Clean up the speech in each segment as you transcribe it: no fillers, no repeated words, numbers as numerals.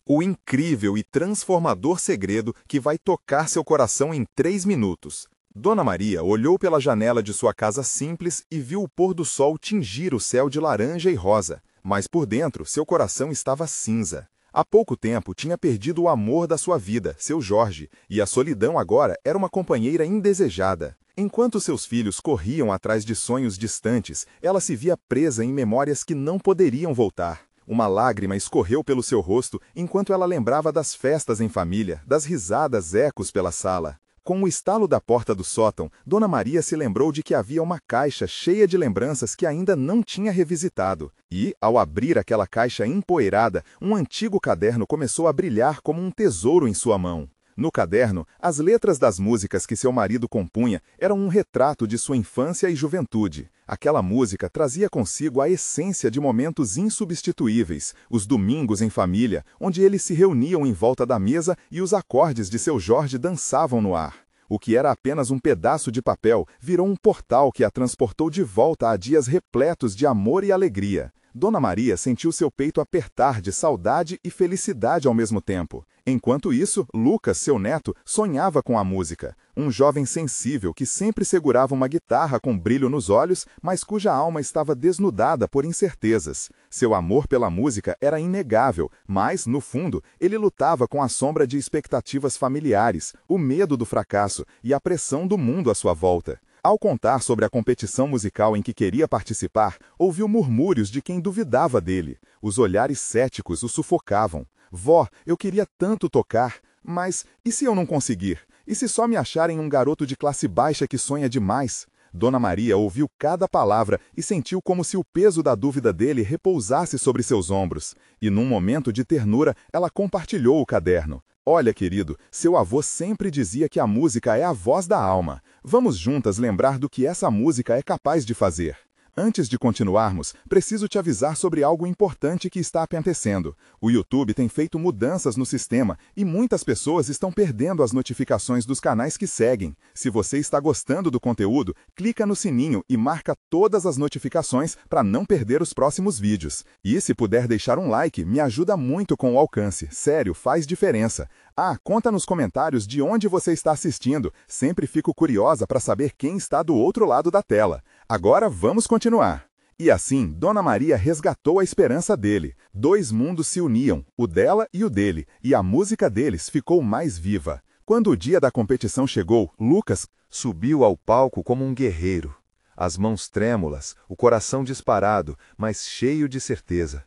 O incrível e transformador segredo que vai tocar seu coração em 3 minutos. Dona Maria olhou pela janela de sua casa simples e viu o pôr do sol tingir o céu de laranja e rosa, mas por dentro seu coração estava cinza. Há pouco tempo tinha perdido o amor da sua vida, seu Jorge, e a solidão agora era uma companheira indesejada. Enquanto seus filhos corriam atrás de sonhos distantes, ela se via presa em memórias que não poderiam voltar. Uma lágrima escorreu pelo seu rosto enquanto ela lembrava das festas em família, das risadas ecos pela sala. Com o estalo da porta do sótão, Dona Maria se lembrou de que havia uma caixa cheia de lembranças que ainda não tinha revisitado. E, ao abrir aquela caixa empoeirada, um antigo caderno começou a brilhar como um tesouro em sua mão. No caderno, as letras das músicas que seu marido compunha eram um retrato de sua infância e juventude. Aquela música trazia consigo a essência de momentos insubstituíveis, os domingos em família, onde eles se reuniam em volta da mesa e os acordes de seu Jorge dançavam no ar. O que era apenas um pedaço de papel virou um portal que a transportou de volta a dias repletos de amor e alegria. Dona Maria sentiu seu peito apertar de saudade e felicidade ao mesmo tempo. Enquanto isso, Lucas, seu neto, sonhava com a música. Um jovem sensível que sempre segurava uma guitarra com brilho nos olhos, mas cuja alma estava desnudada por incertezas. Seu amor pela música era inegável, mas, no fundo, ele lutava com a sombra de expectativas familiares, o medo do fracasso e a pressão do mundo à sua volta. Ao contar sobre a competição musical em que queria participar, ouviu murmúrios de quem duvidava dele. Os olhares céticos o sufocavam. Vó, eu queria tanto tocar, mas e se eu não conseguir? E se só me acharem um garoto de classe baixa que sonha demais? Dona Maria ouviu cada palavra e sentiu como se o peso da dúvida dele repousasse sobre seus ombros. E num momento de ternura, ela compartilhou o caderno. Olha, querido, seu avô sempre dizia que a música é a voz da alma. Vamos juntas lembrar do que essa música é capaz de fazer. Antes de continuarmos, preciso te avisar sobre algo importante que está acontecendo. O YouTube tem feito mudanças no sistema e muitas pessoas estão perdendo as notificações dos canais que seguem. Se você está gostando do conteúdo, clica no sininho e marca todas as notificações para não perder os próximos vídeos. E se puder deixar um like, me ajuda muito com o alcance. Sério, faz diferença. Ah, conta nos comentários de onde você está assistindo. Sempre fico curiosa para saber quem está do outro lado da tela. Agora vamos continuar. E assim, Dona Maria resgatou a esperança dele. 2 mundos se uniam, o dela e o dele, e a música deles ficou mais viva. Quando o dia da competição chegou, Lucas subiu ao palco como um guerreiro. As mãos trêmulas, o coração disparado, mas cheio de certeza.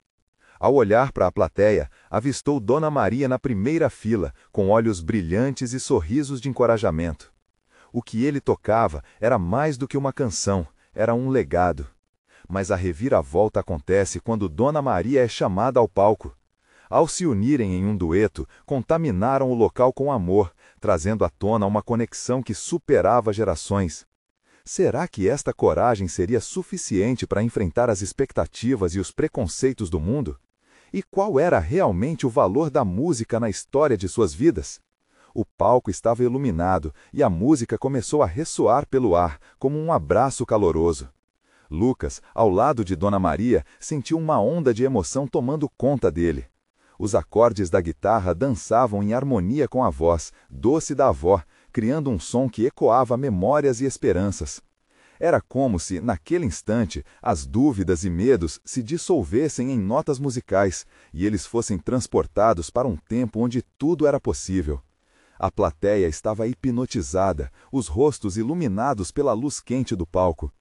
Ao olhar para a plateia, avistou Dona Maria na primeira fila, com olhos brilhantes e sorrisos de encorajamento. O que ele tocava era mais do que uma canção, era um legado. Mas a reviravolta acontece quando Dona Maria é chamada ao palco. Ao se unirem em um dueto, contaminaram o local com amor, trazendo à tona uma conexão que superava gerações. Será que esta coragem seria suficiente para enfrentar as expectativas e os preconceitos do mundo? E qual era realmente o valor da música na história de suas vidas? O palco estava iluminado e a música começou a ressoar pelo ar, como um abraço caloroso. Lucas, ao lado de Dona Maria, sentiu uma onda de emoção tomando conta dele. Os acordes da guitarra dançavam em harmonia com a voz, doce da avó, criando um som que ecoava memórias e esperanças. Era como se, naquele instante, as dúvidas e medos se dissolvessem em notas musicais e eles fossem transportados para um tempo onde tudo era possível. A plateia estava hipnotizada, os rostos iluminados pela luz quente do palco.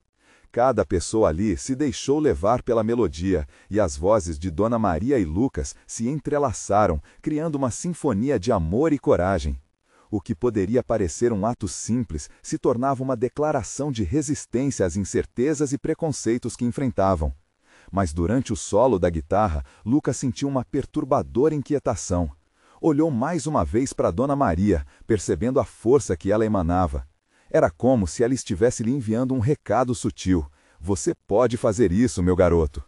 Cada pessoa ali se deixou levar pela melodia, e as vozes de Dona Maria e Lucas se entrelaçaram, criando uma sinfonia de amor e coragem. O que poderia parecer um ato simples se tornava uma declaração de resistência às incertezas e preconceitos que enfrentavam. Mas durante o solo da guitarra, Lucas sentiu uma perturbadora inquietação. Olhou mais uma vez para Dona Maria, percebendo a força que ela emanava. Era como se ela estivesse lhe enviando um recado sutil. Você pode fazer isso, meu garoto.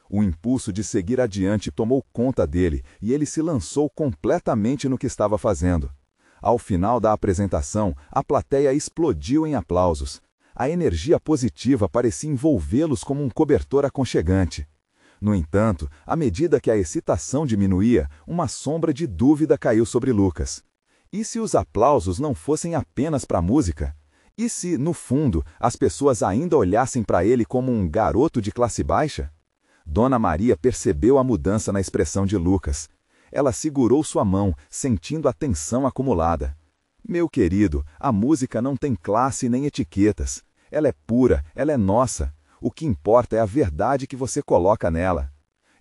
O impulso de seguir adiante tomou conta dele e ele se lançou completamente no que estava fazendo. Ao final da apresentação, a plateia explodiu em aplausos. A energia positiva parecia envolvê-los como um cobertor aconchegante. No entanto, à medida que a excitação diminuía, uma sombra de dúvida caiu sobre Lucas. E se os aplausos não fossem apenas para a música? E se, no fundo, as pessoas ainda olhassem para ele como um garoto de classe baixa? Dona Maria percebeu a mudança na expressão de Lucas. Ela segurou sua mão, sentindo a tensão acumulada. Meu querido, a música não tem classe nem etiquetas. Ela é pura, ela é nossa. O que importa é a verdade que você coloca nela.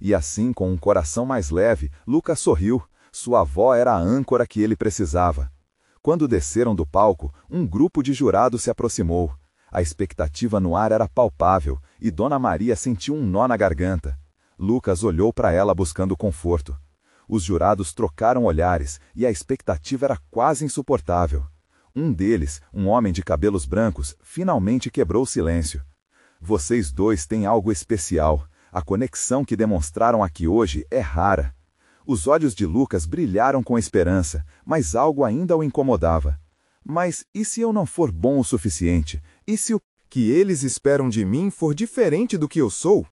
E assim, com um coração mais leve, Lucas sorriu. Sua avó era a âncora que ele precisava. Quando desceram do palco, um grupo de jurados se aproximou. A expectativa no ar era palpável, e Dona Maria sentiu um nó na garganta. Lucas olhou para ela buscando conforto. Os jurados trocaram olhares, e a expectativa era quase insuportável. Um deles, um homem de cabelos brancos, finalmente quebrou o silêncio. Vocês dois têm algo especial. A conexão que demonstraram aqui hoje é rara. Os olhos de Lucas brilharam com esperança, mas algo ainda o incomodava. Mas e se eu não for bom o suficiente? E se o que eles esperam de mim for diferente do que eu sou?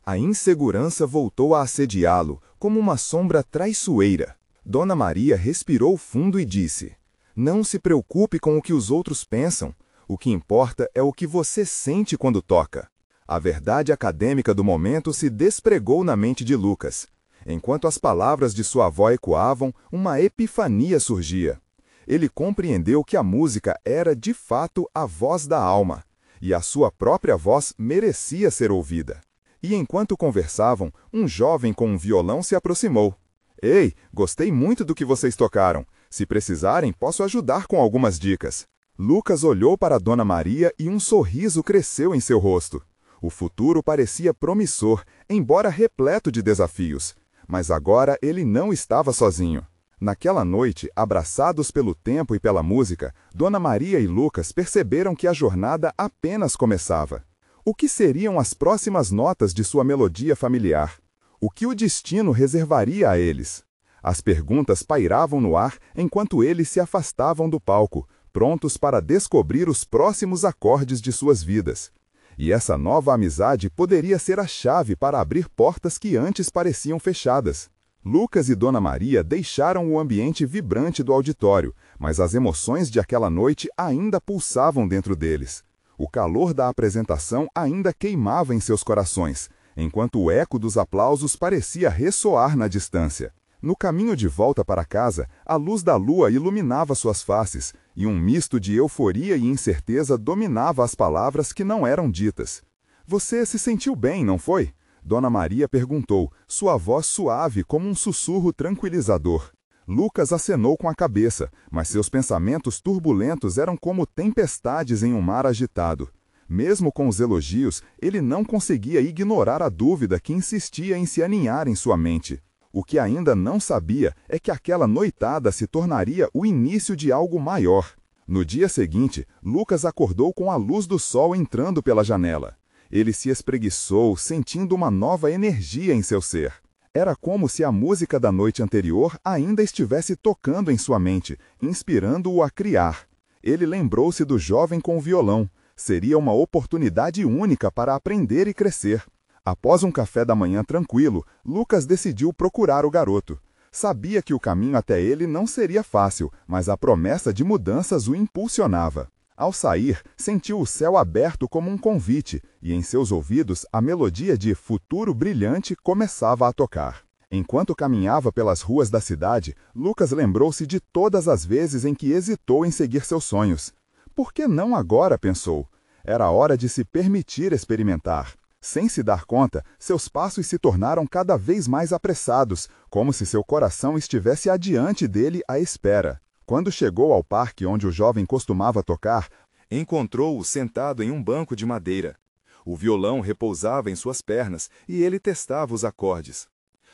A insegurança voltou a assediá-lo, como uma sombra traiçoeira. Dona Maria respirou fundo e disse: "Não se preocupe com o que os outros pensam. O que importa é o que você sente quando toca." A verdade acadêmica do momento se despregou na mente de Lucas. Enquanto as palavras de sua avó ecoavam, uma epifania surgia. Ele compreendeu que a música era, de fato, a voz da alma, e a sua própria voz merecia ser ouvida. E enquanto conversavam, um jovem com um violão se aproximou. "Ei, gostei muito do que vocês tocaram. Se precisarem, posso ajudar com algumas dicas." Lucas olhou para Dona Maria e um sorriso cresceu em seu rosto. O futuro parecia promissor, embora repleto de desafios. Mas agora ele não estava sozinho. Naquela noite, abraçados pelo tempo e pela música, Dona Maria e Lucas perceberam que a jornada apenas começava. O que seriam as próximas notas de sua melodia familiar? O que o destino reservaria a eles? As perguntas pairavam no ar enquanto eles se afastavam do palco, prontos para descobrir os próximos acordes de suas vidas. E essa nova amizade poderia ser a chave para abrir portas que antes pareciam fechadas. Lucas e Dona Maria deixaram o ambiente vibrante do auditório, mas as emoções de aquela noite ainda pulsavam dentro deles. O calor da apresentação ainda queimava em seus corações, enquanto o eco dos aplausos parecia ressoar na distância. No caminho de volta para casa, a luz da lua iluminava suas faces, e um misto de euforia e incerteza dominava as palavras que não eram ditas. "Você se sentiu bem, não foi?" Dona Maria perguntou, sua voz suave como um sussurro tranquilizador. Lucas acenou com a cabeça, mas seus pensamentos turbulentos eram como tempestades em um mar agitado. Mesmo com os elogios, ele não conseguia ignorar a dúvida que insistia em se aninhar em sua mente. O que ainda não sabia é que aquela noitada se tornaria o início de algo maior. No dia seguinte, Lucas acordou com a luz do sol entrando pela janela. Ele se espreguiçou, sentindo uma nova energia em seu ser. Era como se a música da noite anterior ainda estivesse tocando em sua mente, inspirando-o a criar. Ele lembrou-se do jovem com o violão. Seria uma oportunidade única para aprender e crescer. Após um café da manhã tranquilo, Lucas decidiu procurar o garoto. Sabia que o caminho até ele não seria fácil, mas a promessa de mudanças o impulsionava. Ao sair, sentiu o céu aberto como um convite, e em seus ouvidos a melodia de Futuro Brilhante começava a tocar. Enquanto caminhava pelas ruas da cidade, Lucas lembrou-se de todas as vezes em que hesitou em seguir seus sonhos. Por que não agora, pensou? Era hora de se permitir experimentar. Sem se dar conta, seus passos se tornaram cada vez mais apressados, como se seu coração estivesse adiante dele à espera. Quando chegou ao parque onde o jovem costumava tocar, encontrou-o sentado em um banco de madeira. O violão repousava em suas pernas e ele testava os acordes.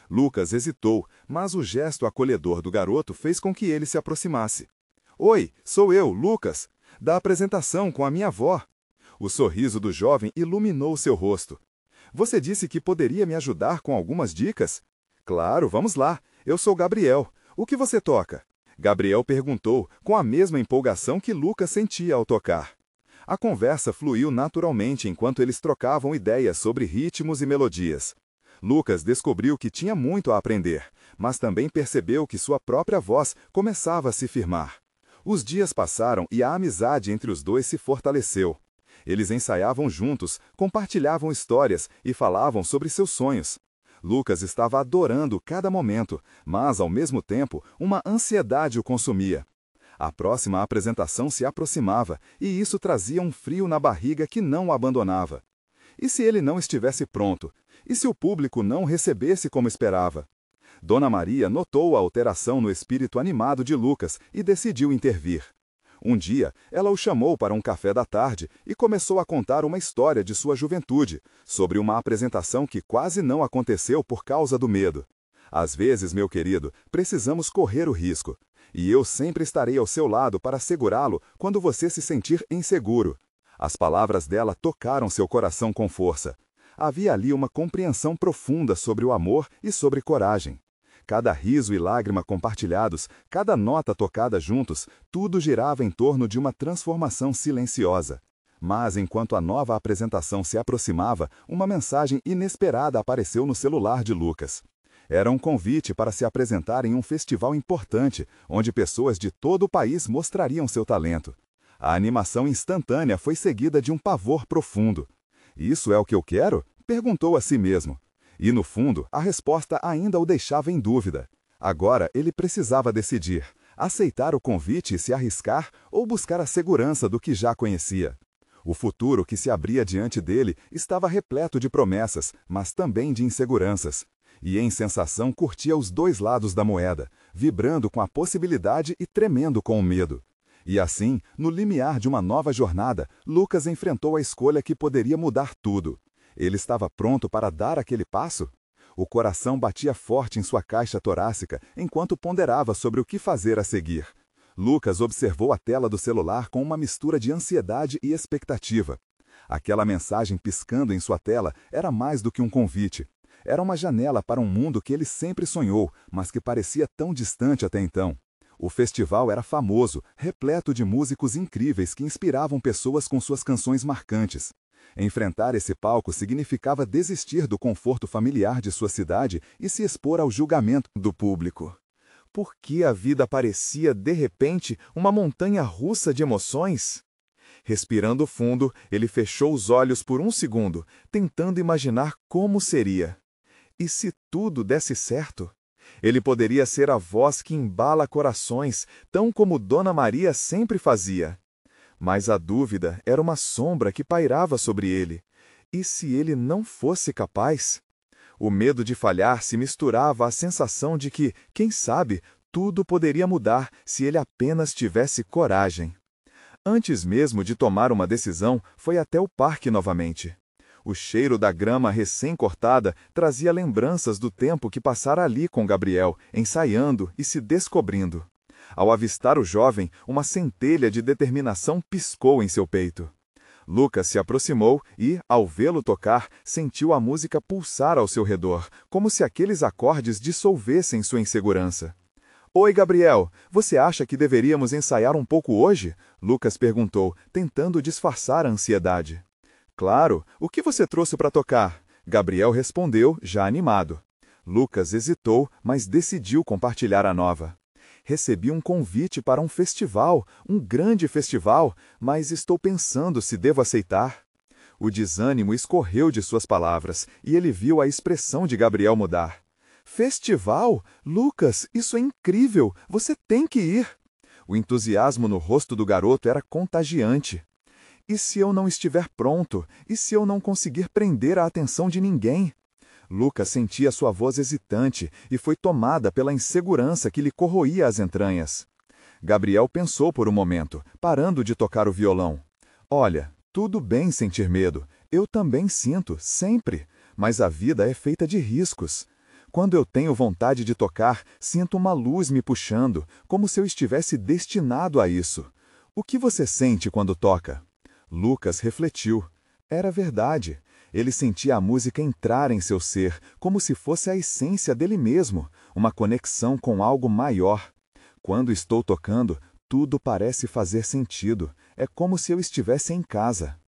Lucas hesitou, mas o gesto acolhedor do garoto fez com que ele se aproximasse. "Oi, sou eu, Lucas, da apresentação com a minha avó." O sorriso do jovem iluminou seu rosto. "Você disse que poderia me ajudar com algumas dicas?" "Claro, vamos lá. Eu sou Gabriel. O que você toca?" Gabriel perguntou, com a mesma empolgação que Lucas sentia ao tocar. A conversa fluiu naturalmente enquanto eles trocavam ideias sobre ritmos e melodias. Lucas descobriu que tinha muito a aprender, mas também percebeu que sua própria voz começava a se firmar. Os dias passaram e a amizade entre os dois se fortaleceu. Eles ensaiavam juntos, compartilhavam histórias e falavam sobre seus sonhos. Lucas estava adorando cada momento, mas, ao mesmo tempo, uma ansiedade o consumia. A próxima apresentação se aproximava e isso trazia um frio na barriga que não o abandonava. E se ele não estivesse pronto? E se o público não recebesse como esperava? Dona Maria notou a alteração no espírito animado de Lucas e decidiu intervir. Um dia, ela o chamou para um café da tarde e começou a contar uma história de sua juventude, sobre uma apresentação que quase não aconteceu por causa do medo. Às vezes, meu querido, precisamos correr o risco. E eu sempre estarei ao seu lado para segurá-lo quando você se sentir inseguro. As palavras dela tocaram seu coração com força. Havia ali uma compreensão profunda sobre o amor e sobre coragem. Cada riso e lágrima compartilhados, cada nota tocada juntos, tudo girava em torno de uma transformação silenciosa. Mas, enquanto a nova apresentação se aproximava, uma mensagem inesperada apareceu no celular de Lucas. Era um convite para se apresentar em um festival importante, onde pessoas de todo o país mostrariam seu talento. A animação instantânea foi seguida de um pavor profundo. "Isso é o que eu quero?" perguntou a si mesmo. E, no fundo, a resposta ainda o deixava em dúvida. Agora ele precisava decidir: aceitar o convite e se arriscar ou buscar a segurança do que já conhecia. O futuro que se abria diante dele estava repleto de promessas, mas também de inseguranças. E em sensação curtia os dois lados da moeda, vibrando com a possibilidade e tremendo com o medo. E assim, no limiar de uma nova jornada, Lucas enfrentou a escolha que poderia mudar tudo. Ele estava pronto para dar aquele passo? O coração batia forte em sua caixa torácica enquanto ponderava sobre o que fazer a seguir. Lucas observou a tela do celular com uma mistura de ansiedade e expectativa. Aquela mensagem piscando em sua tela era mais do que um convite. Era uma janela para um mundo que ele sempre sonhou, mas que parecia tão distante até então. O festival era famoso, repleto de músicos incríveis que inspiravam pessoas com suas canções marcantes. Enfrentar esse palco significava desistir do conforto familiar de sua cidade e se expor ao julgamento do público. Por que a vida parecia, de repente, uma montanha russa de emoções? Respirando fundo, ele fechou os olhos por um segundo, tentando imaginar como seria. E se tudo desse certo? Ele poderia ser a voz que embala corações, tão como Dona Maria sempre fazia. Mas a dúvida era uma sombra que pairava sobre ele. E se ele não fosse capaz? O medo de falhar se misturava à sensação de que, quem sabe, tudo poderia mudar se ele apenas tivesse coragem. Antes mesmo de tomar uma decisão, foi até o parque novamente. O cheiro da grama recém-cortada trazia lembranças do tempo que passara ali com Gabriel, ensaiando e se descobrindo. Ao avistar o jovem, uma centelha de determinação piscou em seu peito. Lucas se aproximou e, ao vê-lo tocar, sentiu a música pulsar ao seu redor, como se aqueles acordes dissolvessem sua insegurança. "Oi, Gabriel, você acha que deveríamos ensaiar um pouco hoje?" Lucas perguntou, tentando disfarçar a ansiedade. "Claro, o que você trouxe para tocar?" Gabriel respondeu, já animado. Lucas hesitou, mas decidiu compartilhar a nova. "Recebi um convite para um festival, um grande festival, mas estou pensando se devo aceitar." O desânimo escorreu de suas palavras e ele viu a expressão de Gabriel mudar. "Festival? Lucas, isso é incrível! Você tem que ir!" O entusiasmo no rosto do garoto era contagiante. "E se eu não estiver pronto? E se eu não conseguir prender a atenção de ninguém?" Lucas sentia sua voz hesitante e foi tomada pela insegurança que lhe corroía as entranhas. Gabriel pensou por um momento, parando de tocar o violão. "Olha, tudo bem sentir medo. Eu também sinto, sempre. Mas a vida é feita de riscos. Quando eu tenho vontade de tocar, sinto uma luz me puxando, como se eu estivesse destinado a isso. O que você sente quando toca?" Lucas refletiu. Era verdade. Ele sentia a música entrar em seu ser, como se fosse a essência dele mesmo, uma conexão com algo maior. "Quando estou tocando, tudo parece fazer sentido. É como se eu estivesse em casa."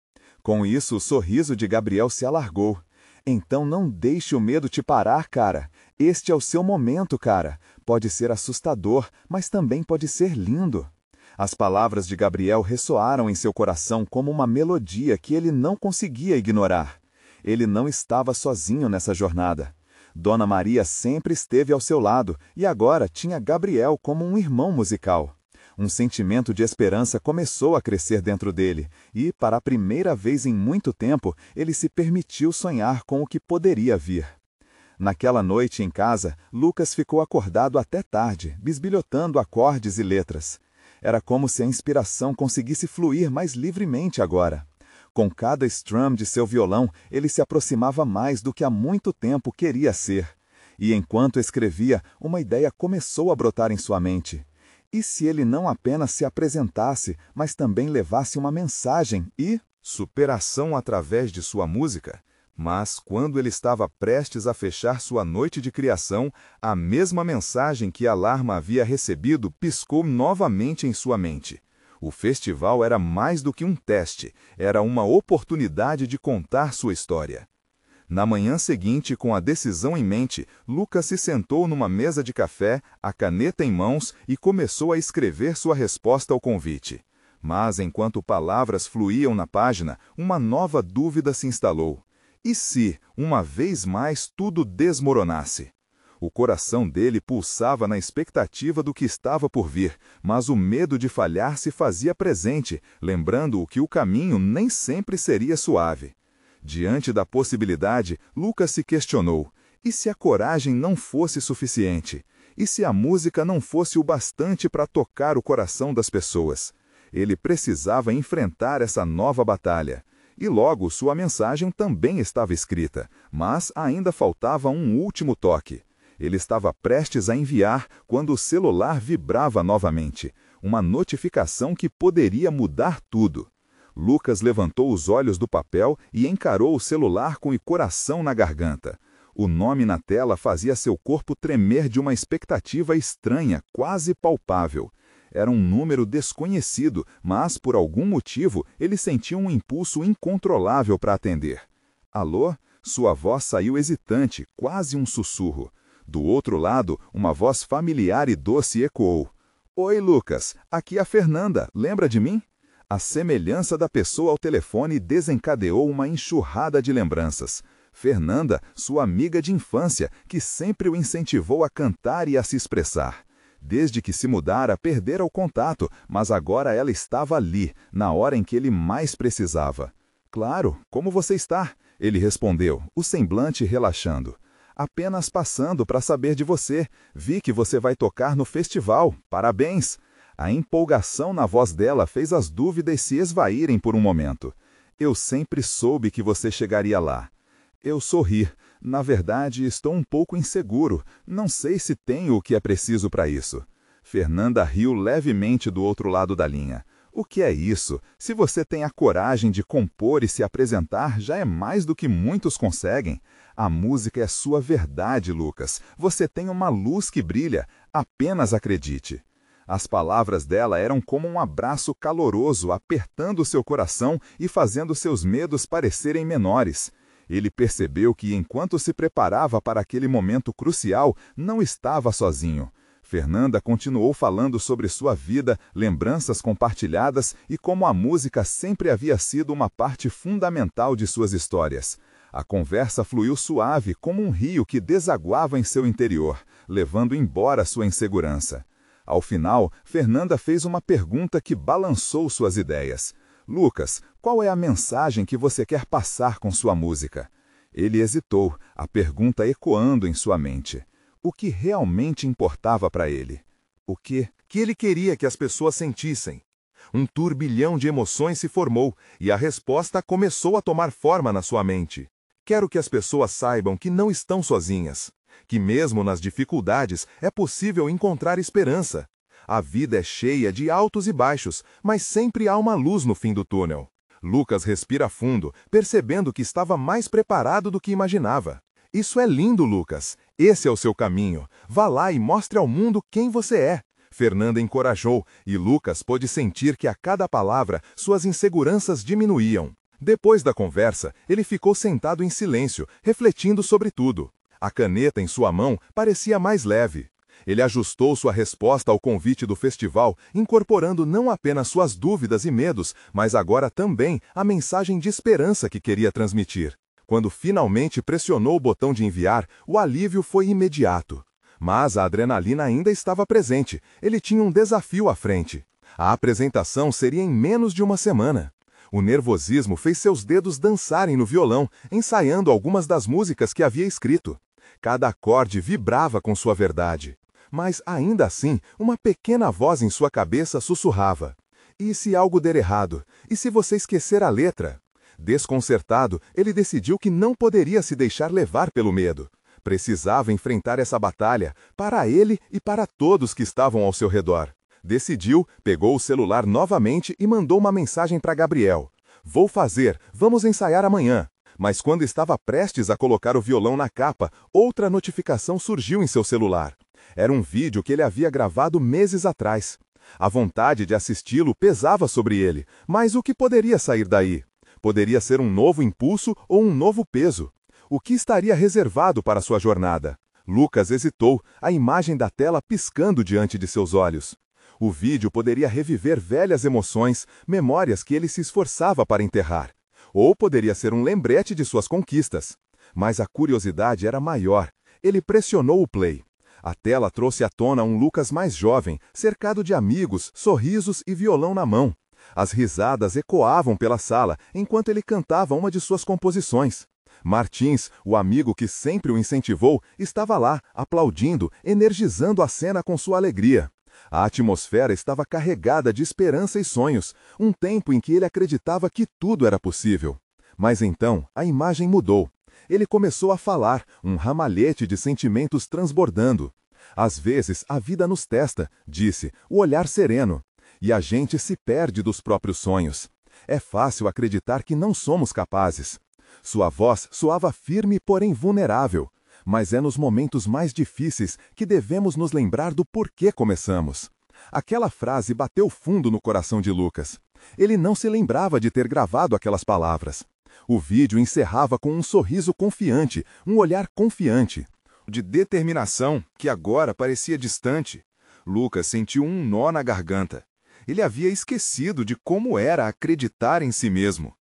Com isso, o sorriso de Gabriel se alargou. Então não deixe o medo te parar, cara. Este é o seu momento, cara. Pode ser assustador, mas também pode ser lindo. As palavras de Gabriel ressoaram em seu coração como uma melodia que ele não conseguia ignorar. Ele não estava sozinho nessa jornada. Dona Maria sempre esteve ao seu lado e agora tinha Gabriel como um irmão musical. Um sentimento de esperança começou a crescer dentro dele e, para a primeira vez em muito tempo, ele se permitiu sonhar com o que poderia vir. Naquela noite em casa, Lucas ficou acordado até tarde, bisbilhotando acordes e letras. Era como se a inspiração conseguisse fluir mais livremente agora. Com cada strum de seu violão, ele se aproximava mais do que há muito tempo queria ser. E enquanto escrevia, uma ideia começou a brotar em sua mente. E se ele não apenas se apresentasse, mas também levasse uma mensagem e superação através de sua música? Mas, quando ele estava prestes a fechar sua noite de criação, a mesma mensagem que Alarma havia recebido piscou novamente em sua mente. O festival era mais do que um teste, era uma oportunidade de contar sua história. Na manhã seguinte, com a decisão em mente, Lucas se sentou numa mesa de café, a caneta em mãos, e começou a escrever sua resposta ao convite. Mas, enquanto palavras fluíam na página, uma nova dúvida se instalou. E se, uma vez mais, tudo desmoronasse? O coração dele pulsava na expectativa do que estava por vir, mas o medo de falhar se fazia presente, lembrando-o que o caminho nem sempre seria suave. Diante da possibilidade, Lucas se questionou: e se a coragem não fosse suficiente? E se a música não fosse o bastante para tocar o coração das pessoas? Ele precisava enfrentar essa nova batalha. E logo sua mensagem também estava escrita, mas ainda faltava um último toque. Ele estava prestes a enviar quando o celular vibrava novamente, uma notificação que poderia mudar tudo. Lucas levantou os olhos do papel e encarou o celular com o coração na garganta. O nome na tela fazia seu corpo tremer de uma expectativa estranha, quase palpável. Era um número desconhecido, mas, por algum motivo, ele sentia um impulso incontrolável para atender. Alô? Sua voz saiu hesitante, quase um sussurro. Do outro lado, uma voz familiar e doce ecoou. Oi, Lucas. Aqui é a Fernanda. Lembra de mim? A semelhança da pessoa ao telefone desencadeou uma enxurrada de lembranças. Fernanda, sua amiga de infância, que sempre o incentivou a cantar e a se expressar. Desde que se mudara, perdera o contato, mas agora ela estava ali, na hora em que ele mais precisava. Claro, como você está? Ele respondeu, o semblante relaxando. Apenas passando para saber de você. Vi que você vai tocar no festival. Parabéns! A empolgação na voz dela fez as dúvidas se esvaírem por um momento. Eu sempre soube que você chegaria lá. Eu sorri. Na verdade, estou um pouco inseguro. Não sei se tenho o que é preciso para isso. Fernanda riu levemente do outro lado da linha. O que é isso? Se você tem a coragem de compor e se apresentar, já é mais do que muitos conseguem. A música é sua verdade, Lucas. Você tem uma luz que brilha. Apenas acredite. As palavras dela eram como um abraço caloroso, apertando seu coração e fazendo seus medos parecerem menores. Ele percebeu que, enquanto se preparava para aquele momento crucial, não estava sozinho. Fernanda continuou falando sobre sua vida, lembranças compartilhadas e como a música sempre havia sido uma parte fundamental de suas histórias. A conversa fluiu suave, como um rio que desaguava em seu interior, levando embora sua insegurança. Ao final, Fernanda fez uma pergunta que balançou suas ideias. Lucas, qual é a mensagem que você quer passar com sua música? Ele hesitou, a pergunta ecoando em sua mente. O que realmente importava para ele? O que ele queria que as pessoas sentissem? Um turbilhão de emoções se formou e a resposta começou a tomar forma na sua mente. Quero que as pessoas saibam que não estão sozinhas, que mesmo nas dificuldades é possível encontrar esperança. A vida é cheia de altos e baixos, mas sempre há uma luz no fim do túnel. Lucas respira fundo, percebendo que estava mais preparado do que imaginava. Isso é lindo, Lucas. Esse é o seu caminho. Vá lá e mostre ao mundo quem você é. Fernanda encorajou, e Lucas pôde sentir que a cada palavra suas inseguranças diminuíam. Depois da conversa, ele ficou sentado em silêncio, refletindo sobre tudo. A caneta em sua mão parecia mais leve. Ele ajustou sua resposta ao convite do festival, incorporando não apenas suas dúvidas e medos, mas agora também a mensagem de esperança que queria transmitir. Quando finalmente pressionou o botão de enviar, o alívio foi imediato. Mas a adrenalina ainda estava presente. Ele tinha um desafio à frente. A apresentação seria em menos de uma semana. O nervosismo fez seus dedos dançarem no violão, ensaiando algumas das músicas que havia escrito. Cada acorde vibrava com sua verdade. Mas, ainda assim, uma pequena voz em sua cabeça sussurrava. E se algo der errado? E se você esquecer a letra? Desconcertado, ele decidiu que não poderia se deixar levar pelo medo. Precisava enfrentar essa batalha, para ele e para todos que estavam ao seu redor. Decidiu, pegou o celular novamente e mandou uma mensagem para Gabriel. Vou fazer, vamos ensaiar amanhã. Mas quando estava prestes a colocar o violão na capa, outra notificação surgiu em seu celular. Era um vídeo que ele havia gravado meses atrás. A vontade de assisti-lo pesava sobre ele, mas o que poderia sair daí? Poderia ser um novo impulso ou um novo peso. O que estaria reservado para sua jornada? Lucas hesitou, a imagem da tela piscando diante de seus olhos. O vídeo poderia reviver velhas emoções, memórias que ele se esforçava para enterrar. Ou poderia ser um lembrete de suas conquistas. Mas a curiosidade era maior. Ele pressionou o play. A tela trouxe à tona um Lucas mais jovem, cercado de amigos, sorrisos e violão na mão. As risadas ecoavam pela sala, enquanto ele cantava uma de suas composições. Martins, o amigo que sempre o incentivou, estava lá, aplaudindo, energizando a cena com sua alegria. A atmosfera estava carregada de esperança e sonhos, um tempo em que ele acreditava que tudo era possível. Mas então, a imagem mudou. Ele começou a falar, um ramalhete de sentimentos transbordando. Às vezes, a vida nos testa, disse, o olhar sereno. E a gente se perde dos próprios sonhos. É fácil acreditar que não somos capazes. Sua voz soava firme, porém vulnerável. Mas é nos momentos mais difíceis que devemos nos lembrar do porquê começamos. Aquela frase bateu fundo no coração de Lucas. Ele não se lembrava de ter gravado aquelas palavras. O vídeo encerrava com um sorriso confiante, um olhar confiante, de determinação que agora parecia distante. Lucas sentiu um nó na garganta. Ele havia esquecido de como era acreditar em si mesmo.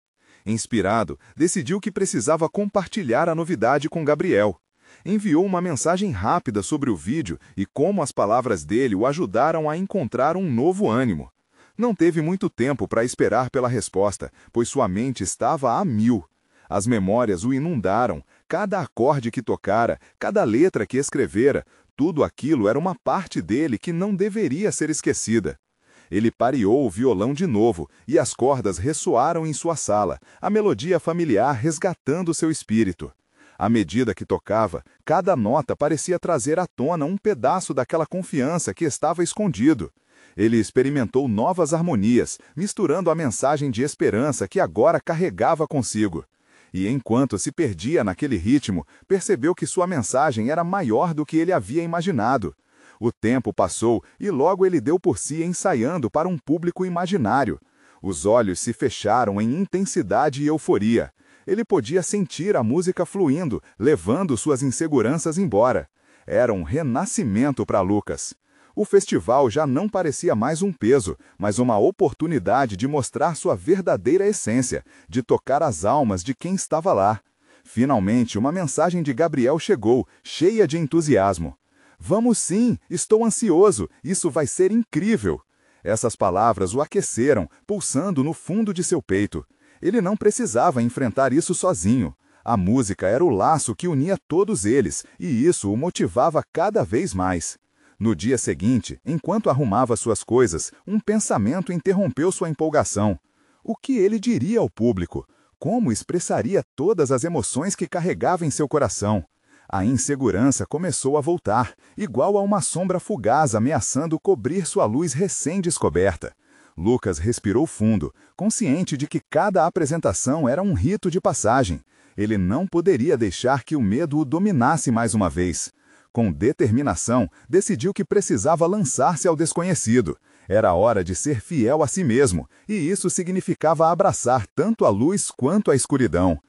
Inspirado, decidiu que precisava compartilhar a novidade com Gabriel. Enviou uma mensagem rápida sobre o vídeo e como as palavras dele o ajudaram a encontrar um novo ânimo. Não teve muito tempo para esperar pela resposta, pois sua mente estava a mil. As memórias o inundaram, cada acorde que tocara, cada letra que escrevera, tudo aquilo era uma parte dele que não deveria ser esquecida. Ele pareou o violão de novo, e as cordas ressoaram em sua sala, a melodia familiar resgatando seu espírito. À medida que tocava, cada nota parecia trazer à tona um pedaço daquela confiança que estava escondido. Ele experimentou novas harmonias, misturando a mensagem de esperança que agora carregava consigo. E enquanto se perdia naquele ritmo, percebeu que sua mensagem era maior do que ele havia imaginado. O tempo passou e logo ele deu por si ensaiando para um público imaginário. Os olhos se fecharam em intensidade e euforia. Ele podia sentir a música fluindo, levando suas inseguranças embora. Era um renascimento para Lucas. O festival já não parecia mais um peso, mas uma oportunidade de mostrar sua verdadeira essência, de tocar as almas de quem estava lá. Finalmente, uma mensagem de Gabriel chegou, cheia de entusiasmo. Vamos sim, estou ansioso, isso vai ser incrível. Essas palavras o aqueceram, pulsando no fundo de seu peito. Ele não precisava enfrentar isso sozinho. A música era o laço que unia todos eles, e isso o motivava cada vez mais. No dia seguinte, enquanto arrumava suas coisas, um pensamento interrompeu sua empolgação. O que ele diria ao público? Como expressaria todas as emoções que carregava em seu coração? A insegurança começou a voltar, igual a uma sombra fugaz ameaçando cobrir sua luz recém-descoberta. Lucas respirou fundo, consciente de que cada apresentação era um rito de passagem. Ele não poderia deixar que o medo o dominasse mais uma vez. Com determinação, decidiu que precisava lançar-se ao desconhecido. Era hora de ser fiel a si mesmo, e isso significava abraçar tanto a luz quanto a escuridão.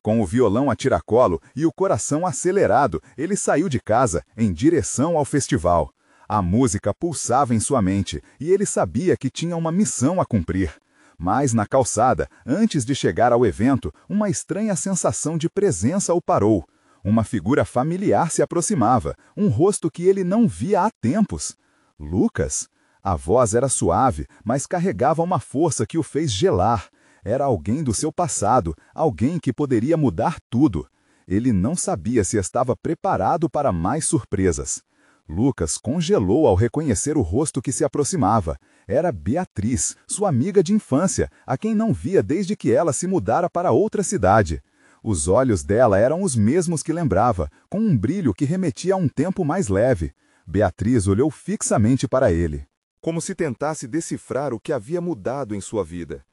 Com o violão a tiracolo e o coração acelerado, ele saiu de casa em direção ao festival. A música pulsava em sua mente, e ele sabia que tinha uma missão a cumprir. Mas na calçada, antes de chegar ao evento, uma estranha sensação de presença o parou. Uma figura familiar se aproximava, um rosto que ele não via há tempos. Lucas? A voz era suave, mas carregava uma força que o fez gelar. Era alguém do seu passado, alguém que poderia mudar tudo. Ele não sabia se estava preparado para mais surpresas. Lucas congelou ao reconhecer o rosto que se aproximava. Era Beatriz, sua amiga de infância, a quem não via desde que ela se mudara para outra cidade. Os olhos dela eram os mesmos que lembrava, com um brilho que remetia a um tempo mais leve. Beatriz olhou fixamente para ele, como se tentasse decifrar o que havia mudado em sua vida.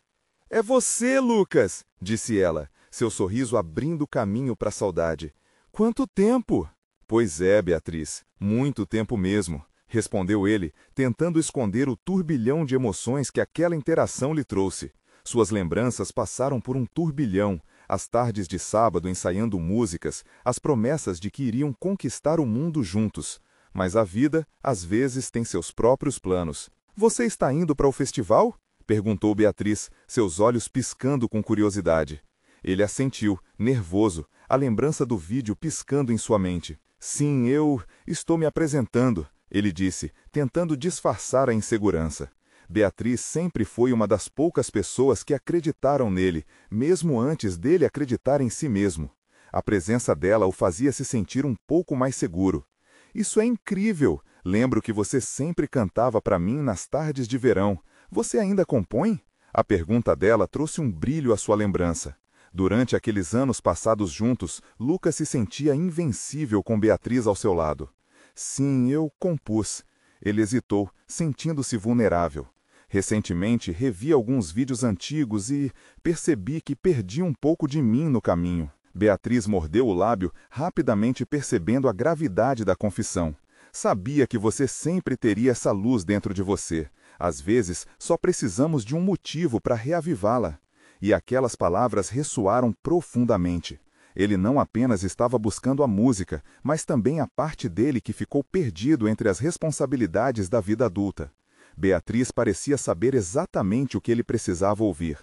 "É você, Lucas!" disse ela, seu sorriso abrindo caminho para a saudade. "Quanto tempo!" "Pois é, Beatriz, muito tempo mesmo", respondeu ele, tentando esconder o turbilhão de emoções que aquela interação lhe trouxe. Suas lembranças passaram por um turbilhão, as tardes de sábado ensaiando músicas, as promessas de que iriam conquistar o mundo juntos. Mas a vida, às vezes, tem seus próprios planos. "Você está indo para o festival?" perguntou Beatriz, seus olhos piscando com curiosidade. Ele assentiu, nervoso, a lembrança do vídeo piscando em sua mente. "Sim, eu estou me apresentando", ele disse, tentando disfarçar a insegurança. Beatriz sempre foi uma das poucas pessoas que acreditaram nele, mesmo antes dele acreditar em si mesmo. A presença dela o fazia se sentir um pouco mais seguro. "Isso é incrível! Lembro que você sempre cantava para mim nas tardes de verão. Você ainda compõe?" A pergunta dela trouxe um brilho à sua lembrança. Durante aqueles anos passados juntos, Lucas se sentia invencível com Beatriz ao seu lado. "Sim, eu compus." Ele hesitou, sentindo-se vulnerável. Recentemente, revi alguns vídeos antigos e percebi que perdi um pouco de mim no caminho. Beatriz mordeu o lábio, rapidamente percebendo a gravidade da confissão. "Sabia que você sempre teria essa luz dentro de você. Às vezes, só precisamos de um motivo para reavivá-la." E aquelas palavras ressoaram profundamente. Ele não apenas estava buscando a música, mas também a parte dele que ficou perdido entre as responsabilidades da vida adulta. Beatriz parecia saber exatamente o que ele precisava ouvir.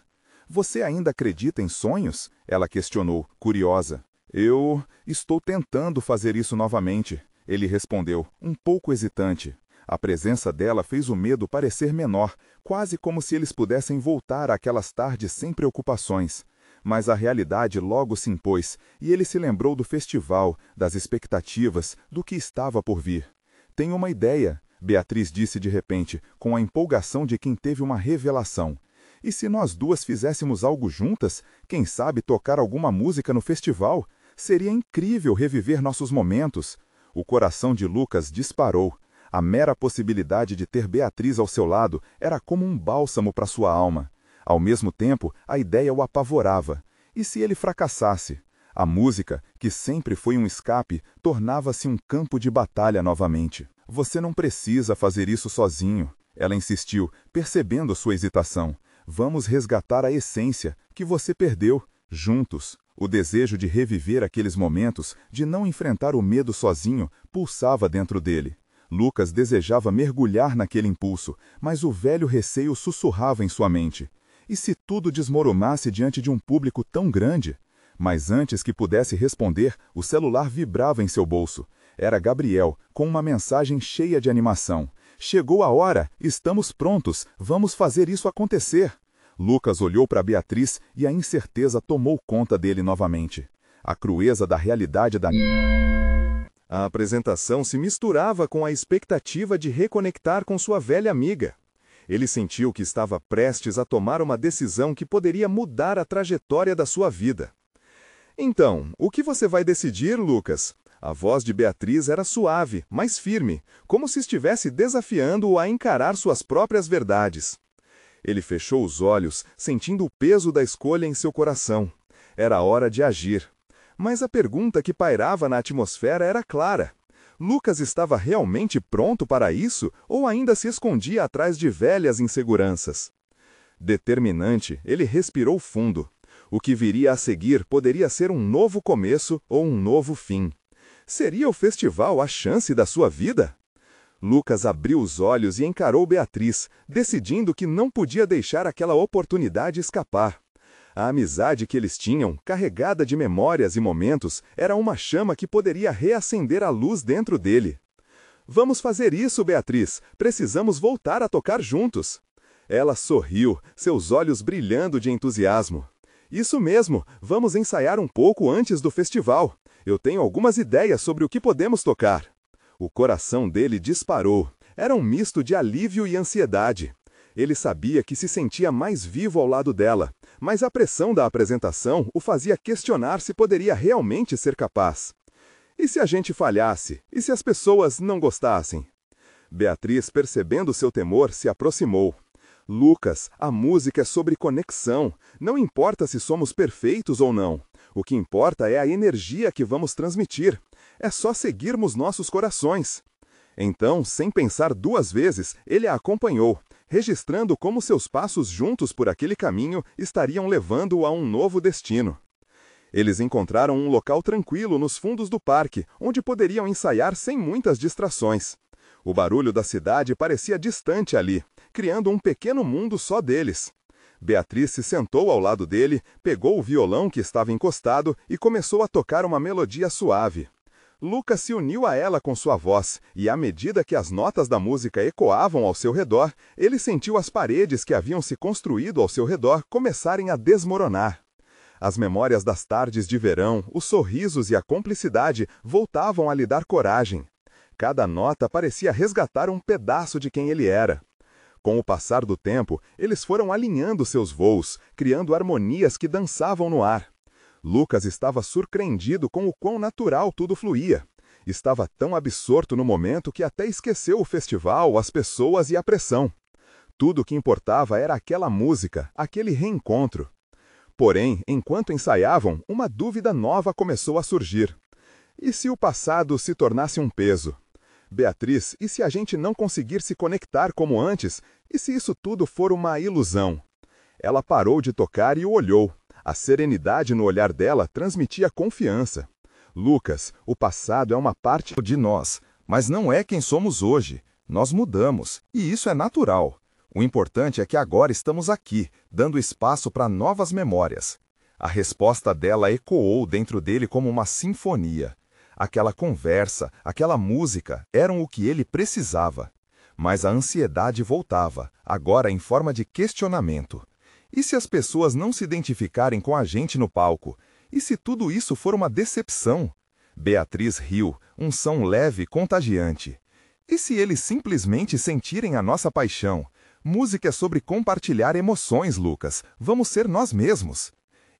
"Você ainda acredita em sonhos?" ela questionou, curiosa. "Eu estou tentando fazer isso novamente", ele respondeu, um pouco hesitante. A presença dela fez o medo parecer menor, quase como se eles pudessem voltar àquelas tardes sem preocupações. Mas a realidade logo se impôs, e ele se lembrou do festival, das expectativas, do que estava por vir. "Tenho uma ideia", Beatriz disse de repente, com a empolgação de quem teve uma revelação. "E se nós duas fizéssemos algo juntas? Quem sabe tocar alguma música no festival? Seria incrível reviver nossos momentos." O coração de Lucas disparou. A mera possibilidade de ter Beatriz ao seu lado era como um bálsamo para sua alma. Ao mesmo tempo, a ideia o apavorava. E se ele fracassasse? A música, que sempre foi um escape, tornava-se um campo de batalha novamente. "Você não precisa fazer isso sozinho", ela insistiu, percebendo sua hesitação. "Vamos resgatar a essência que você perdeu, juntos." O desejo de reviver aqueles momentos, de não enfrentar o medo sozinho, pulsava dentro dele. Lucas desejava mergulhar naquele impulso, mas o velho receio sussurrava em sua mente. E se tudo desmoronasse diante de um público tão grande? Mas antes que pudesse responder, o celular vibrava em seu bolso. Era Gabriel, com uma mensagem cheia de animação. "Chegou a hora! Estamos prontos! Vamos fazer isso acontecer!" Lucas olhou para Beatriz e a incerteza tomou conta dele novamente. A crueza da realidade da... A apresentação se misturava com a expectativa de reconectar com sua velha amiga. Ele sentiu que estava prestes a tomar uma decisão que poderia mudar a trajetória da sua vida. "Então, o que você vai decidir, Lucas?" A voz de Beatriz era suave, mas firme, como se estivesse desafiando-o a encarar suas próprias verdades. Ele fechou os olhos, sentindo o peso da escolha em seu coração. Era hora de agir. Mas a pergunta que pairava na atmosfera era clara. Lucas estava realmente pronto para isso ou ainda se escondia atrás de velhas inseguranças? Determinante, ele respirou fundo. O que viria a seguir poderia ser um novo começo ou um novo fim. Seria o festival a chance da sua vida? Lucas abriu os olhos e encarou Beatriz, decidindo que não podia deixar aquela oportunidade escapar. A amizade que eles tinham, carregada de memórias e momentos, era uma chama que poderia reacender a luz dentro dele. Vamos fazer isso, Beatriz. Precisamos voltar a tocar juntos. Ela sorriu, seus olhos brilhando de entusiasmo. Isso mesmo, vamos ensaiar um pouco antes do festival. Eu tenho algumas ideias sobre o que podemos tocar. O coração dele disparou. Era um misto de alívio e ansiedade. Ele sabia que se sentia mais vivo ao lado dela, mas a pressão da apresentação o fazia questionar se poderia realmente ser capaz. E se a gente falhasse? E se as pessoas não gostassem? Beatriz, percebendo seu temor, se aproximou. Lucas, a música é sobre conexão. Não importa se somos perfeitos ou não. O que importa é a energia que vamos transmitir. É só seguirmos nossos corações. Então, sem pensar duas vezes, ele a acompanhou, registrando como seus passos juntos por aquele caminho estariam levando-o a um novo destino. Eles encontraram um local tranquilo nos fundos do parque, onde poderiam ensaiar sem muitas distrações. O barulho da cidade parecia distante ali, criando um pequeno mundo só deles. Beatriz se sentou ao lado dele, pegou o violão que estava encostado e começou a tocar uma melodia suave. Lucas se uniu a ela com sua voz, e à medida que as notas da música ecoavam ao seu redor, ele sentiu as paredes que haviam se construído ao seu redor começarem a desmoronar. As memórias das tardes de verão, os sorrisos e a cumplicidade voltavam a lhe dar coragem. Cada nota parecia resgatar um pedaço de quem ele era. Com o passar do tempo, eles foram alinhando seus voos, criando harmonias que dançavam no ar. Lucas estava surpreendido com o quão natural tudo fluía. Estava tão absorto no momento que até esqueceu o festival, as pessoas e a pressão. Tudo o que importava era aquela música, aquele reencontro. Porém, enquanto ensaiavam, uma dúvida nova começou a surgir. E se o passado se tornasse um peso? Beatriz, e se a gente não conseguir se conectar como antes? E se isso tudo for uma ilusão? Ela parou de tocar e o olhou. A serenidade no olhar dela transmitia confiança. Lucas, o passado é uma parte de nós, mas não é quem somos hoje. Nós mudamos, e isso é natural. O importante é que agora estamos aqui, dando espaço para novas memórias. A resposta dela ecoou dentro dele como uma sinfonia. Aquela conversa, aquela música eram o que ele precisava. Mas a ansiedade voltava, agora em forma de questionamento. E se as pessoas não se identificarem com a gente no palco? E se tudo isso for uma decepção? Beatriz riu, um som leve e contagiante. E se eles simplesmente sentirem a nossa paixão? Música é sobre compartilhar emoções, Lucas. Vamos ser nós mesmos.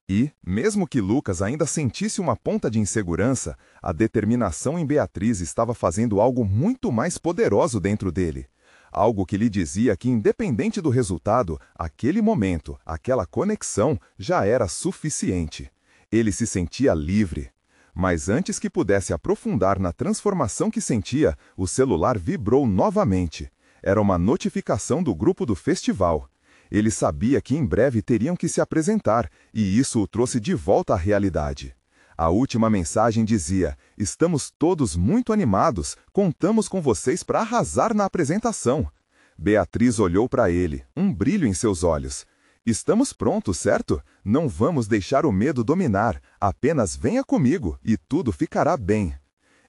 E, mesmo que Lucas ainda sentisse uma ponta de insegurança, a determinação em Beatriz estava fazendo algo muito mais poderoso dentro dele. Algo que lhe dizia que, independente do resultado, aquele momento, aquela conexão, já era suficiente. Ele se sentia livre. Mas antes que pudesse aprofundar na transformação que sentia, o celular vibrou novamente. Era uma notificação do grupo do festival. Ele sabia que em breve teriam que se apresentar, e isso o trouxe de volta à realidade. A última mensagem dizia: "Estamos todos muito animados, contamos com vocês para arrasar na apresentação." Beatriz olhou para ele, um brilho em seus olhos. "Estamos prontos, certo? Não vamos deixar o medo dominar, apenas venha comigo e tudo ficará bem."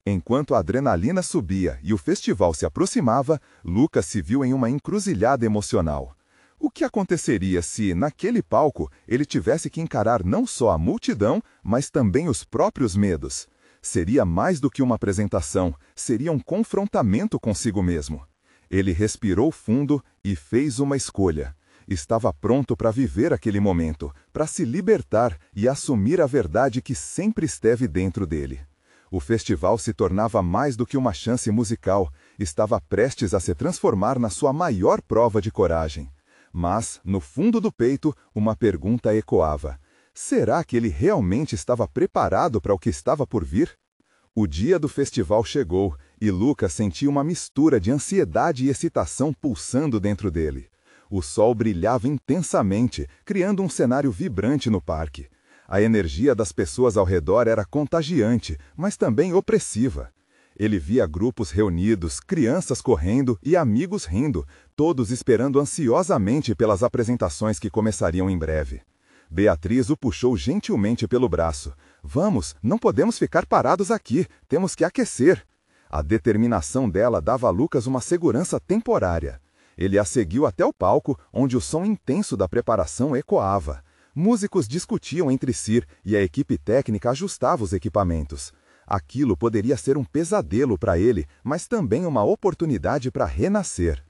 Enquanto a adrenalina subia e o festival se aproximava, Lucas se viu em uma encruzilhada emocional. O que aconteceria se, naquele palco, ele tivesse que encarar não só a multidão, mas também os próprios medos? Seria mais do que uma apresentação, seria um confrontamento consigo mesmo. Ele respirou fundo e fez uma escolha. Estava pronto para viver aquele momento, para se libertar e assumir a verdade que sempre esteve dentro dele. O festival se tornava mais do que uma chance musical, estava prestes a se transformar na sua maior prova de coragem. Mas, no fundo do peito, uma pergunta ecoava. Será que ele realmente estava preparado para o que estava por vir? O dia do festival chegou, E Lucas sentia uma mistura de ansiedade e excitação pulsando dentro dele. O sol brilhava intensamente, criando um cenário vibrante no parque. A energia das pessoas ao redor era contagiante, mas também opressiva. Ele via grupos reunidos, crianças correndo e amigos rindo, todos esperando ansiosamente pelas apresentações que começariam em breve. Beatriz o puxou gentilmente pelo braço. Vamos, não podemos ficar parados aqui, temos que aquecer. A determinação dela dava a Lucas uma segurança temporária. Ele a seguiu até o palco, onde o som intenso da preparação ecoava. Músicos discutiam entre si e a equipe técnica ajustava os equipamentos. Aquilo poderia ser um pesadelo para ele, mas também uma oportunidade para renascer.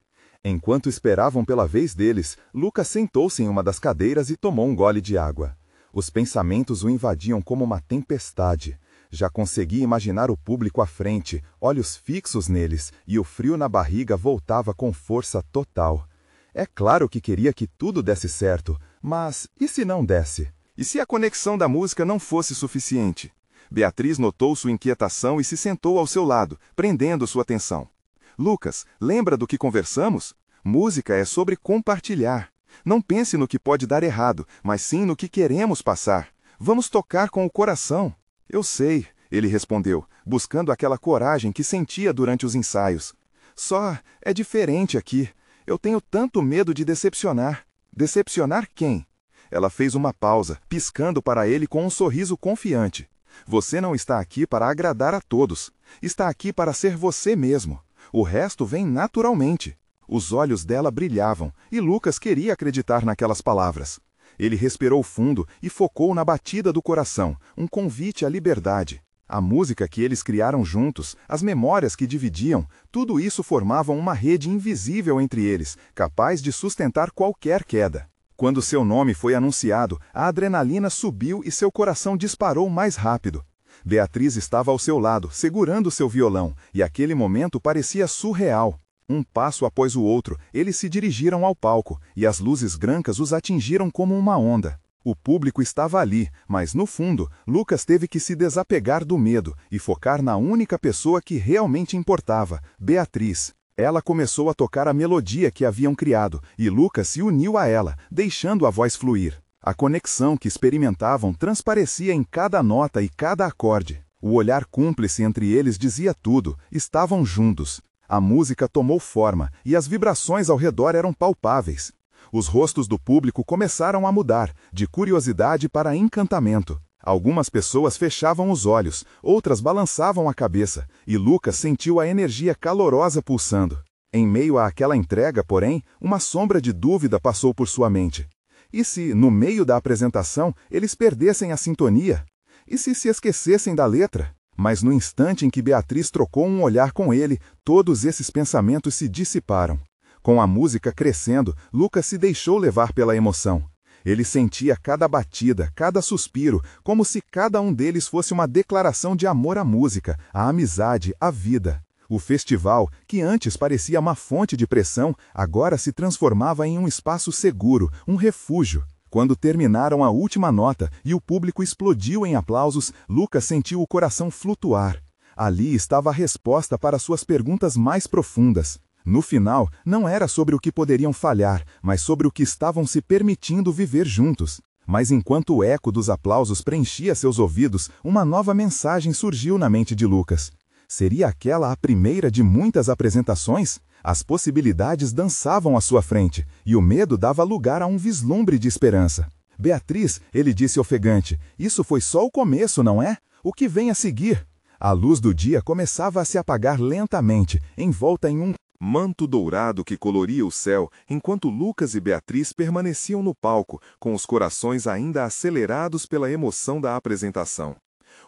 Enquanto esperavam pela vez deles, Lucas sentou-se em uma das cadeiras e tomou um gole de água. Os pensamentos o invadiam como uma tempestade. Já conseguia imaginar o público à frente, olhos fixos neles, e o frio na barriga voltava com força total. É claro que queria que tudo desse certo, mas e se não desse? E se a conexão da música não fosse suficiente? Beatriz notou sua inquietação e se sentou ao seu lado, prendendo sua atenção. Lucas, lembra do que conversamos? Música é sobre compartilhar. Não pense no que pode dar errado, mas sim no que queremos passar. Vamos tocar com o coração. Eu sei, ele respondeu, buscando aquela coragem que sentia durante os ensaios. Só é diferente aqui. Eu tenho tanto medo de decepcionar. Decepcionar quem? Ela fez uma pausa, piscando para ele com um sorriso confiante. Você não está aqui para agradar a todos. Está aqui para ser você mesmo. O resto vem naturalmente. Os olhos dela brilhavam, e Lucas queria acreditar naquelas palavras. Ele respirou fundo e focou na batida do coração, um convite à liberdade. A música que eles criaram juntos, as memórias que dividiam, tudo isso formavam uma rede invisível entre eles, capaz de sustentar qualquer queda. Quando seu nome foi anunciado, a adrenalina subiu e seu coração disparou mais rápido. Beatriz estava ao seu lado, segurando seu violão, e aquele momento parecia surreal. Um passo após o outro, eles se dirigiram ao palco, e as luzes brancas os atingiram como uma onda. O público estava ali, mas no fundo, Lucas teve que se desapegar do medo e focar na única pessoa que realmente importava, Beatriz. Ela começou a tocar a melodia que haviam criado, e Lucas se uniu a ela, deixando a voz fluir. A conexão que experimentavam transparecia em cada nota e cada acorde. O olhar cúmplice entre eles dizia tudo, estavam juntos. A música tomou forma, e as vibrações ao redor eram palpáveis. Os rostos do público começaram a mudar, de curiosidade para encantamento. Algumas pessoas fechavam os olhos, outras balançavam a cabeça, e Lucas sentiu a energia calorosa pulsando. Em meio àquela entrega, porém, uma sombra de dúvida passou por sua mente. E se, no meio da apresentação, eles perdessem a sintonia? E se esquecessem da letra? Mas no instante em que Beatriz trocou um olhar com ele, todos esses pensamentos se dissiparam. Com a música crescendo, Lucas se deixou levar pela emoção. Ele sentia cada batida, cada suspiro, como se cada um deles fosse uma declaração de amor à música, à amizade, à vida. O festival, que antes parecia uma fonte de pressão, agora se transformava em um espaço seguro, um refúgio. Quando terminaram a última nota e o público explodiu em aplausos, Lucas sentiu o coração flutuar. Ali estava a resposta para suas perguntas mais profundas. No final, não era sobre o que poderiam falhar, mas sobre o que estavam se permitindo viver juntos. Mas enquanto o eco dos aplausos preenchia seus ouvidos, uma nova mensagem surgiu na mente de Lucas. Seria aquela a primeira de muitas apresentações? As possibilidades dançavam à sua frente, e o medo dava lugar a um vislumbre de esperança. Beatriz, ele disse ofegante, isso foi só o começo, não é? O que vem a seguir? A luz do dia começava a se apagar lentamente, envolta em um manto dourado que coloria o céu, enquanto Lucas e Beatriz permaneciam no palco, com os corações ainda acelerados pela emoção da apresentação.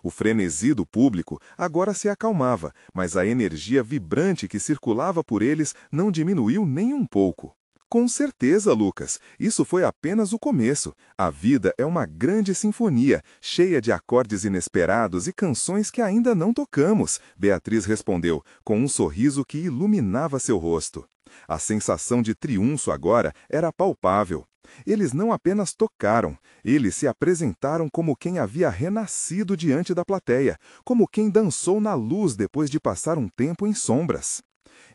O frenesi do público agora se acalmava, mas a energia vibrante que circulava por eles não diminuiu nem um pouco. Com certeza, Lucas, isso foi apenas o começo. A vida é uma grande sinfonia, cheia de acordes inesperados e canções que ainda não tocamos, Beatriz respondeu, com um sorriso que iluminava seu rosto. A sensação de triunfo agora era palpável. Eles não apenas tocaram, eles se apresentaram como quem havia renascido diante da plateia, como quem dançou na luz depois de passar um tempo em sombras.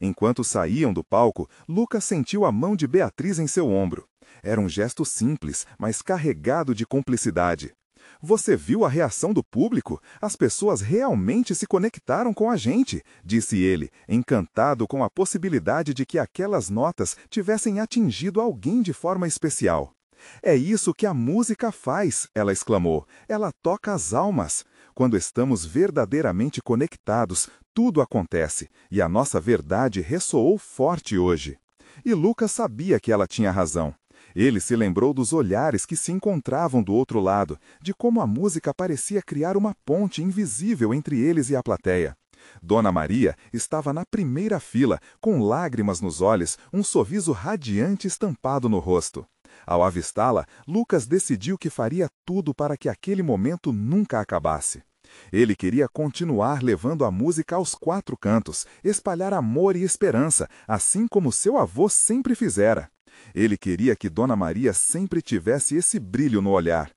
Enquanto saíam do palco, Lucas sentiu a mão de Beatriz em seu ombro. Era um gesto simples, mas carregado de cumplicidade. Você viu a reação do público? As pessoas realmente se conectaram com a gente, disse ele, encantado com a possibilidade de que aquelas notas tivessem atingido alguém de forma especial. É isso que a música faz, ela exclamou. Ela toca as almas. Quando estamos verdadeiramente conectados, tudo acontece, e a nossa verdade ressoou forte hoje. E Lucas sabia que ela tinha razão. Ele se lembrou dos olhares que se encontravam do outro lado, de como a música parecia criar uma ponte invisível entre eles e a plateia. Dona Maria estava na primeira fila, com lágrimas nos olhos, um sorriso radiante estampado no rosto. Ao avistá-la, Lucas decidiu que faria tudo para que aquele momento nunca acabasse. Ele queria continuar levando a música aos quatro cantos, espalhar amor e esperança, assim como seu avô sempre fizera. Ele queria que Dona Maria sempre tivesse esse brilho no olhar.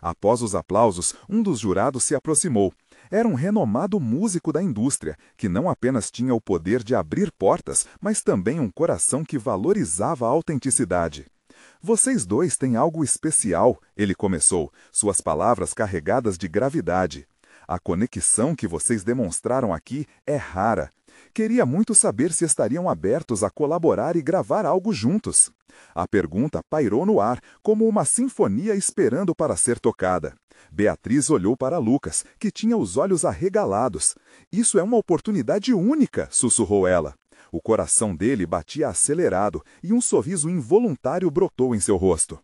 Após os aplausos, um dos jurados se aproximou. Era um renomado músico da indústria, que não apenas tinha o poder de abrir portas, mas também um coração que valorizava a autenticidade. Vocês dois têm algo especial, ele começou, suas palavras carregadas de gravidade. A conexão que vocês demonstraram aqui é rara. Queria muito saber se estariam abertos a colaborar e gravar algo juntos. A pergunta pairou no ar, como uma sinfonia esperando para ser tocada. Beatriz olhou para Lucas, que tinha os olhos arregalados. Isso é uma oportunidade única, sussurrou ela. O coração dele batia acelerado e um sorriso involuntário brotou em seu rosto.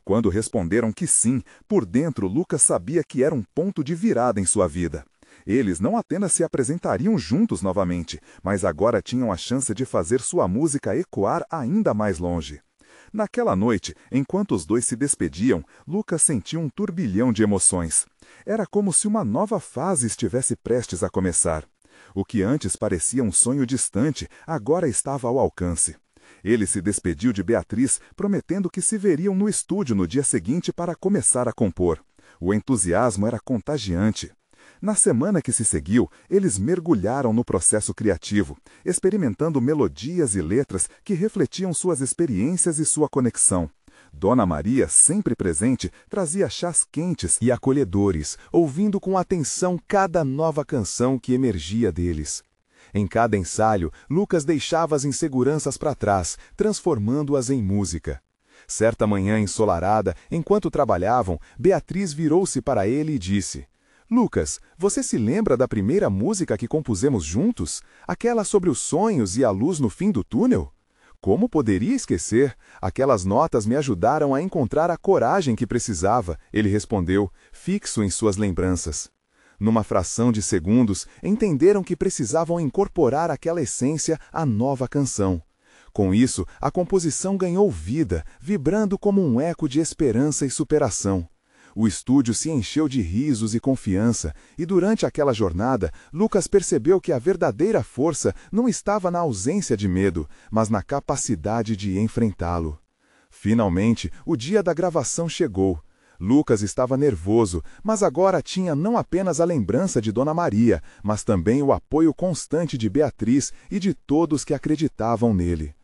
Quando responderam que sim, por dentro Lucas sabia que era um ponto de virada em sua vida. Eles não apenas se apresentariam juntos novamente, mas agora tinham a chance de fazer sua música ecoar ainda mais longe. Naquela noite, enquanto os dois se despediam, Lucas sentiu um turbilhão de emoções. Era como se uma nova fase estivesse prestes a começar. O que antes parecia um sonho distante, agora estava ao alcance. Ele se despediu de Beatriz, prometendo que se veriam no estúdio no dia seguinte para começar a compor. O entusiasmo era contagiante. Na semana que se seguiu, eles mergulharam no processo criativo, experimentando melodias e letras que refletiam suas experiências e sua conexão. Dona Maria, sempre presente, trazia chás quentes e acolhedores, ouvindo com atenção cada nova canção que emergia deles. Em cada ensaio, Lucas deixava as inseguranças para trás, transformando-as em música. Certa manhã ensolarada, enquanto trabalhavam, Beatriz virou-se para ele e disse: Lucas, você se lembra da primeira música que compusemos juntos? Aquela sobre os sonhos e a luz no fim do túnel? Como poderia esquecer? Aquelas notas me ajudaram a encontrar a coragem que precisava, ele respondeu, fixo em suas lembranças. Numa fração de segundos, entenderam que precisavam incorporar aquela essência à nova canção. Com isso, a composição ganhou vida, vibrando como um eco de esperança e superação. O estúdio se encheu de risos e confiança, e durante aquela jornada, Lucas percebeu que a verdadeira força não estava na ausência de medo, mas na capacidade de enfrentá-lo. Finalmente, o dia da gravação chegou. Lucas estava nervoso, mas agora tinha não apenas a lembrança de Dona Maria, mas também o apoio constante de Beatriz e de todos que acreditavam nele.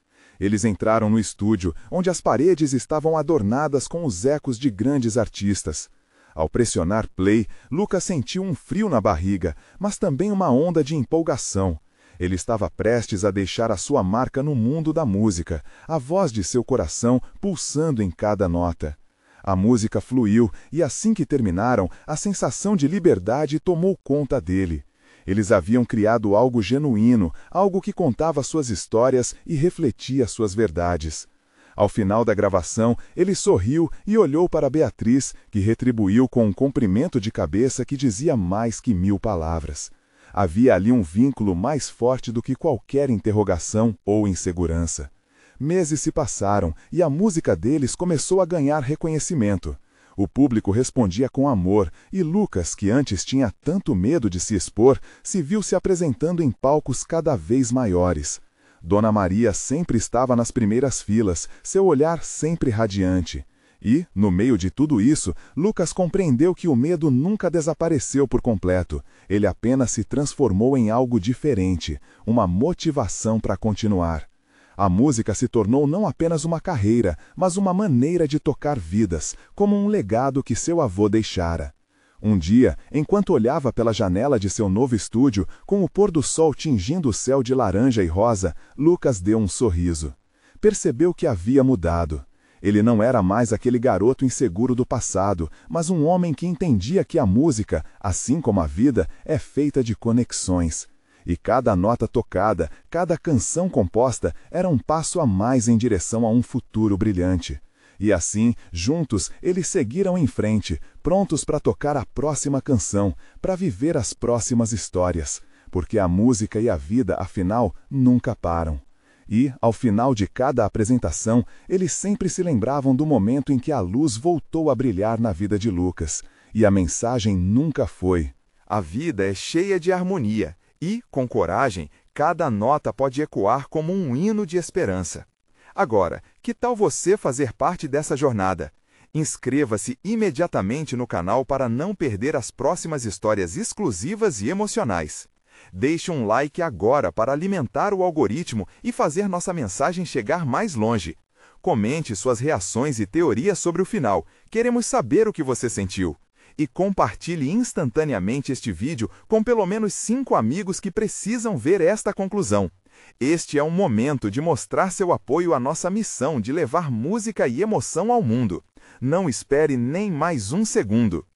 Eles entraram no estúdio, onde as paredes estavam adornadas com os ecos de grandes artistas. Ao pressionar play, Lucas sentiu um frio na barriga, mas também uma onda de empolgação. Ele estava prestes a deixar a sua marca no mundo da música, a voz de seu coração pulsando em cada nota. A música fluiu e assim que terminaram, a sensação de liberdade tomou conta dele. Eles haviam criado algo genuíno, algo que contava suas histórias e refletia suas verdades. Ao final da gravação, ele sorriu e olhou para Beatriz, que retribuiu com um comprimento de cabeça que dizia mais que 1000 palavras. Havia ali um vínculo mais forte do que qualquer interrogação ou insegurança. Meses se passaram e a música deles começou a ganhar reconhecimento. O público respondia com amor, e Lucas, que antes tinha tanto medo de se expor, se viu se apresentando em palcos cada vez maiores. Dona Maria sempre estava nas primeiras filas, seu olhar sempre radiante. E, no meio de tudo isso, Lucas compreendeu que o medo nunca desapareceu por completo. Ele apenas se transformou em algo diferente, uma motivação para continuar. A música se tornou não apenas uma carreira, mas uma maneira de tocar vidas, como um legado que seu avô deixara. Um dia, enquanto olhava pela janela de seu novo estúdio, com o pôr do sol tingindo o céu de laranja e rosa, Lucas deu um sorriso. Percebeu que havia mudado. Ele não era mais aquele garoto inseguro do passado, mas um homem que entendia que a música, assim como a vida, é feita de conexões. E cada nota tocada, cada canção composta era um passo a mais em direção a um futuro brilhante. E assim, juntos, eles seguiram em frente, prontos para tocar a próxima canção, para viver as próximas histórias, porque a música e a vida, afinal, nunca param. E, ao final de cada apresentação, eles sempre se lembravam do momento em que a luz voltou a brilhar na vida de Lucas. E a mensagem nunca foi: a vida é cheia de harmonia e, com coragem, cada nota pode ecoar como um hino de esperança. Agora, que tal você fazer parte dessa jornada? Inscreva-se imediatamente no canal para não perder as próximas histórias exclusivas e emocionais. Deixe um like agora para alimentar o algoritmo e fazer nossa mensagem chegar mais longe. Comente suas reações e teorias sobre o final. Queremos saber o que você sentiu. E compartilhe instantaneamente este vídeo com pelo menos 5 amigos que precisam ver esta conclusão. Este é um momento de mostrar seu apoio à nossa missão de levar música e emoção ao mundo. Não espere nem mais um segundo.